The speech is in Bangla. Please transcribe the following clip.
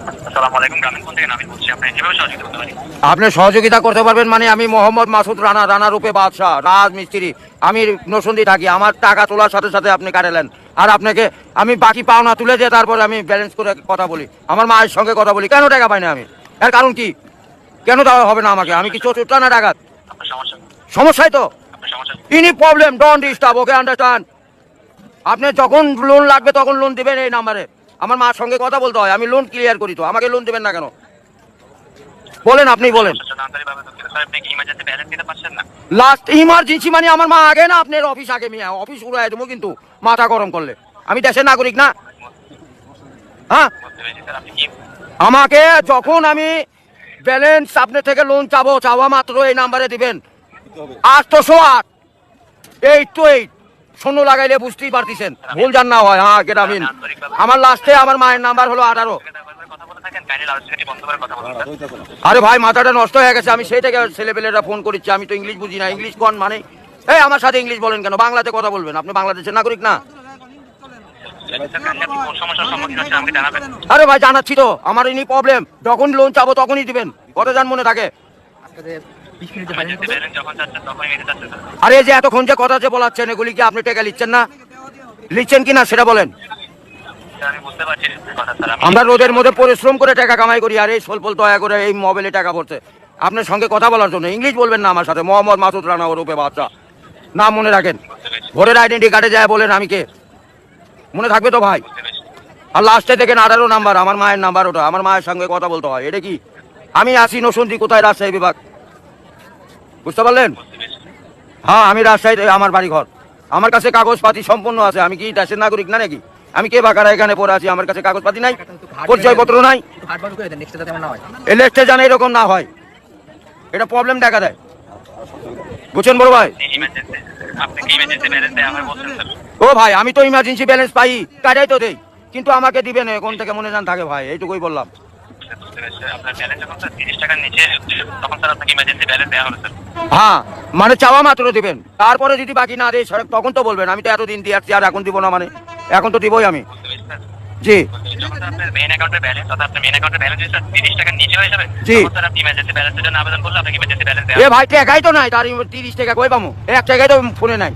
আসসালামু আলাইকুম, গ্রামীণ ফোন থেকে নামিন বলছি। আপনি কিভাবে সহযোগিতা করতে পারি? আপনি সহযোগিতা করতে পারবেন মানে আমি মোহাম্মদ মাসুদ রানা, রানা রূপে বাদশাহ, রাজমিস্ত্রি। আমি নরসিংদী থাকি। আমার টাকা তোলার সাথে সাথে আপনি কাটালেন, আর আপনাকে আমি বাকি পাওনা তুলে দিয়ে তারপরে আমি ব্যালেন্স করে কথা বলি, আমার মায়ের সঙ্গে কথা বলি। কেন টাকা পাই না আমি? এর কারণ কি? কেন দেওয়া হবে না আমাকে? আমি কি চোরটা না ডাকাত? আপনার সমস্যা, সমস্যাই তো আপনার সমস্যা। Any problem, don't disturb, okay, understand? আপনি যখন লোন লাগবে তখন লোন দিবেন এই নাম্বারে। আমার মার সঙ্গে কথা বলতে হয়, আমি লোন ক্লিয়ার করি। তো আমাকে লোন দেবেন না কেন? বলেন, আপনি বলেন। আন্তরিকভাবে দুঃখিত স্যার, আপনি কি ইমার্জেন্সি ব্যালেন্স দিতে পারছেন না? লাস্ট ইমার্জেন্সি মানে আমার মা আগে না আপনার অফিস আগে? মিয়া অফিস উড়াই দেবো কিন্তু মাথা গরম করলে। আমি দেশের নাগরিক না? হ্যাঁ, বুঝতে পেরেছি স্যার। আপনি কি আমাকে যখন আমি ব্যালেন্স আপনার থেকে লোন চাবো, চাওয়া মাত্র এই নাম্বারে দিবেন 808 828। শূন্য লাগাইলে বুঝতেই পারতেছেন, ভুল জান না হয়। হ্যাঁ, গ্রামীণ। আমার লাস্টে আমার মায়ের নাম্বার হলো 18। কথা বলে থাকেন, কাইন্ডলি লাউডস্পিকারটি বন্ধ করে কথা বলুন স্যার। আরে ভাই, মাথাটা নষ্ট হয়ে গেছে। আমি সেই থেকে ছেলেপেলেরা ফোন করছি, আমি তো ইংলিশ বুঝি না। ইংলিশ কোন মানে? এই আমার সাথে ইংলিশ বলেন কেন? বাংলাতে কথা বলবেন। আপনি বাংলাদেশের নাগরিক না? স্যার, কাইন্ডলি আপনি কোন সমস্যার সম্মুখীন হচ্ছেন আমাকে জানাবেন। আরে ভাই, জানাচ্ছি তো, আমার ইনি প্রবলেম। যখন লোন চাবো তখনই দিবেন, কত জান মনে থাকে? ইমার্জেন্সি ব্যালেন্স যখন চাচ্ছেন তখনই নিতে চাচ্ছেন স্যার। আরে এই যে এতক্ষণ যে কথা যে বলাচ্ছেন, এগুলি কি আপনি টাকা লিখছেন না? লিখছেন কি না সেটা বলেন। স্যার, আমি বুঝতে পারছি কথা স্যার। আমরা রোদের মধ্যে পরিশ্রম করে টাকা কামাই করি, আর এই স্বল্প দয়া করে এই মোবাইলে টাকা ভরছে আপনার সঙ্গে কথা বলার জন্য। ইংলিশ বলবেন না আমার সাথে। মোহাম্মদ মাসুদ রানা রূপে বাদশাহ, নাম মনে রাখেন। ভোটের আইডেন্টি কার্ডে যায় বলেন আমি কে, মনে থাকবে তো ভাই? আর লাস্টে দেখেন 18 নাম্বার, আমার মায়ের নাম্বার ওটা। আমার মায়ের সঙ্গে কথা বলতে হয়। এটা কি? আমি আসি নরসিংদী, কোথায়? রাজশাহী বিভাগ, বুঝতে পারলেন? হ্যাঁ, আমি রাজশাহীতে আমার বাড়ি ঘর। আমার কাছে কাগজপাতি সম্পূর্ণ আছে। আমি কি দেশের নাগরিক না নাকি? আমি কে বাকারা এখানে পড়ে আছি? আমার কাছে কাগজপাতি নাই, পরিচয়পত্র নাই। এই লিস্টে জানে এরকম না হয়, এটা প্রবলেম দেখা দেয়। বুঝছেন বড় ভাই? ইমার্জেন্সি, আপনি কি ইমার্জেন্সি ব্যালেন্স দেওয়া হয় বলছেন স্যার? ও ভাই, আমি তো ইমার্জেন্সি ব্যালেন্স পাই, কাটাই তো দেই, কিন্তু আমাকে দিবেন কোন থেকে মনে জান থাকে ভাই, এইটুকুই বললাম। বুঝতে পেরেছি স্যার। আপনার ব্যালেন্স যখন স্যার 30 টাকার নিচে তখন স্যার আপনাকে ইমার্জেন্সি ব্যালেন্স দেওয়া হবে স্যার। হ্যাঁ, মানে চাওয়া মাত্র দিবেন, তারপরে যদি বাকি না দেয় তখন তো বলবেন। আমি তো এতদিন দিয়ে আসছি, আর এখন দিব না মানে? এখন তো দিবই আমি। বুঝতে পেরেছি স্যার। জি যখন স্যার আপনার মেইন অ্যাকাউন্টের ব্যালেন্স, অর্থাৎ আপনার মেইন অ্যাকাউন্টের ব্যালেন্স যদি স্যার 30 টাকার নিচে হয়ে যাবে, জি। তখন স্যার আপনি ইমার্জেন্সি ব্যালেন্সের জন্য আবেদন করলে আপনাকে ইমার্জেন্সি ব্যালেন্স দেওয়া এ হবে। ভাই, টাকাই তো নাই, তার 30 টাকা কই পামু? 1 টাকাই তো ফোনে নাই।